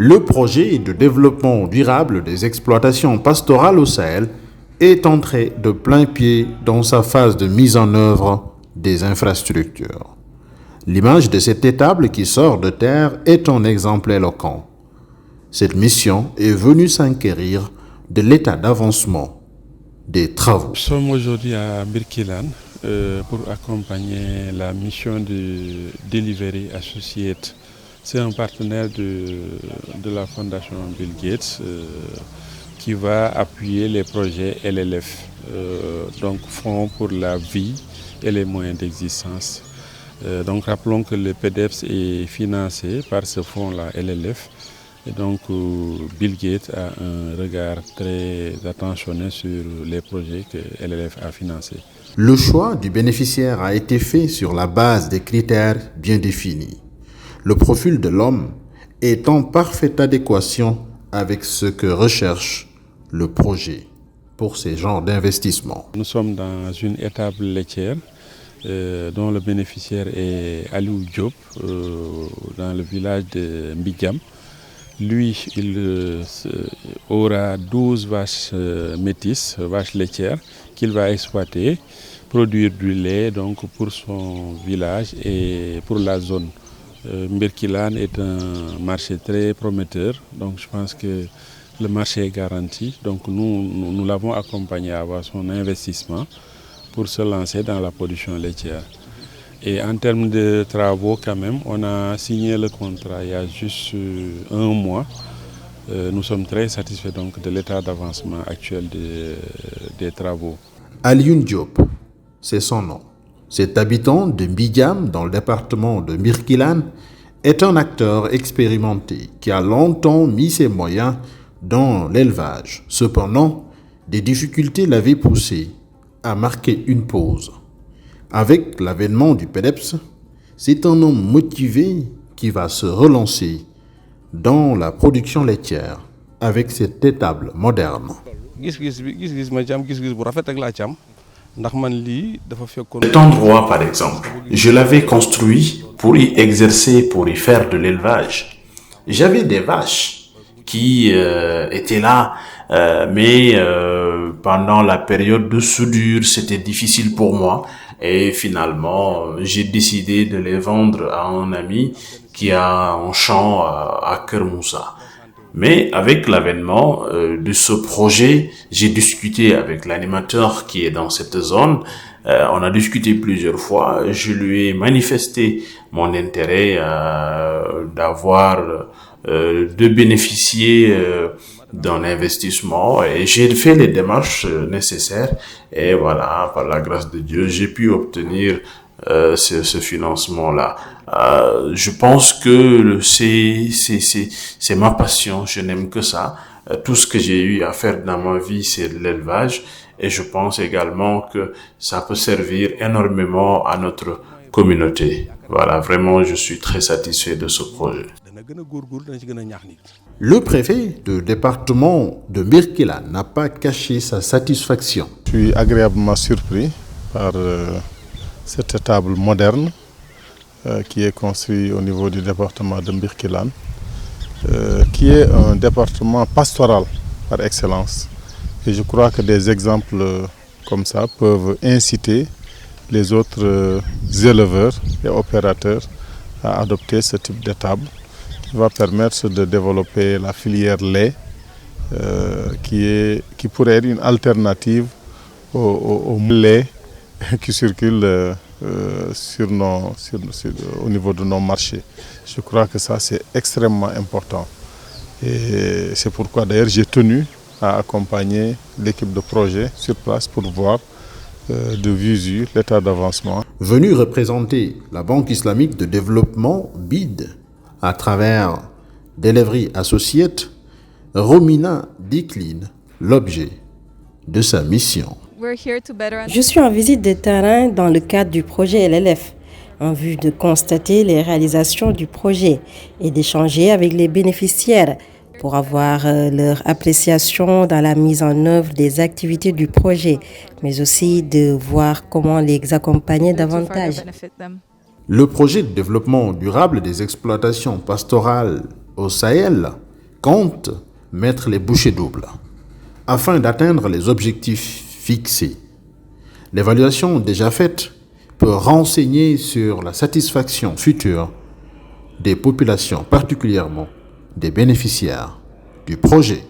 Le projet de développement durable des exploitations pastorales au Sahel est entré de plein pied dans sa phase de mise en œuvre des infrastructures. L'image de cette étable qui sort de terre est un exemple éloquent. Cette mission est venue s'enquérir de l'état d'avancement des travaux. Nous sommes aujourd'hui à Birkilan pour accompagner la mission de Delivery Associates. C'est un partenaire de la fondation Bill Gates qui va appuyer les projets LLF, donc Fonds pour la vie et les moyens d'existence. Donc rappelons que le PEDEPS est financé par ce fonds-là LLF. Et donc Bill Gates a un regard très attentionné sur les projets que LLF a financés. Le choix du bénéficiaire a été fait sur la base des critères bien définis. Le profil de l'homme est en parfaite adéquation avec ce que recherche le projet pour ces genres d'investissement. Nous sommes dans une étable laitière dont le bénéficiaire est Aliou Diop dans le village de Mbigam. Lui, il aura 12 vaches métisses, vaches laitières, qu'il va exploiter, produire du lait donc, pour son village et pour la zone. Birkilan est un marché très prometteur, donc je pense que le marché est garanti. Donc nous l'avons accompagné à avoir son investissement pour se lancer dans la production laitière. Et en termes de travaux, quand même, on a signé le contrat il y a juste un mois. Nous sommes très satisfaits donc, de l'état d'avancement actuel des travaux. Alioune Diop, c'est son nom. Cet habitant de Mbigam, dans le département de Birkilan, est un acteur expérimenté qui a longtemps mis ses moyens dans l'élevage. Cependant, des difficultés l'avaient poussé à marquer une pause. Avec l'avènement du PEDEPS, c'est un homme motivé qui va se relancer dans la production laitière avec cette étable moderne. Cet endroit, par exemple, je l'avais construit pour y exercer, pour y faire de l'élevage. J'avais des vaches qui étaient là, mais pendant la période de soudure, c'était difficile pour moi. Et finalement, j'ai décidé de les vendre à un ami qui a un champ à Kermoussa. Mais avec l'avènement de ce projet, j'ai discuté avec l'animateur qui est dans cette zone. On a discuté plusieurs fois. Je lui ai manifesté mon intérêt de bénéficier d'un investissement et j'ai fait les démarches nécessaires et voilà, par la grâce de Dieu, j'ai pu obtenir ce financement-là. Je pense que c'est ma passion, je n'aime que ça. Tout ce que j'ai eu à faire dans ma vie, c'est l'élevage et je pense également que ça peut servir énormément à notre communauté. Voilà, vraiment, je suis très satisfait de ce projet. Le préfet du département de Birkilan n'a pas caché sa satisfaction. Je suis agréablement surpris par cette étable moderne qui est construite au niveau du département de Birkilan, qui est un département pastoral par excellence. Et je crois que des exemples comme ça peuvent inciter les autres éleveurs et opérateurs à adopter ce type d'étable qui va permettre de développer la filière lait qui pourrait être une alternative au lait qui circule au niveau de nos marchés. Je crois que ça c'est extrêmement important et c'est pourquoi d'ailleurs j'ai tenu à accompagner l'équipe de projet sur place pour voir de visu l'état d'avancement. Venu représenter la Banque islamique de développement BID à travers Delivery Associates, Romina décline l'objet de sa mission. Je suis en visite de terrain dans le cadre du projet LLF, en vue de constater les réalisations du projet et d'échanger avec les bénéficiaires pour avoir leur appréciation dans la mise en œuvre des activités du projet, mais aussi de voir comment les accompagner davantage. Le projet de développement durable des exploitations pastorales au Sahel compte mettre les bouchées doubles afin d'atteindre les objectifs fixés. L'évaluation déjà faite peut renseigner sur la satisfaction future des populations, particulièrement des bénéficiaires du projet.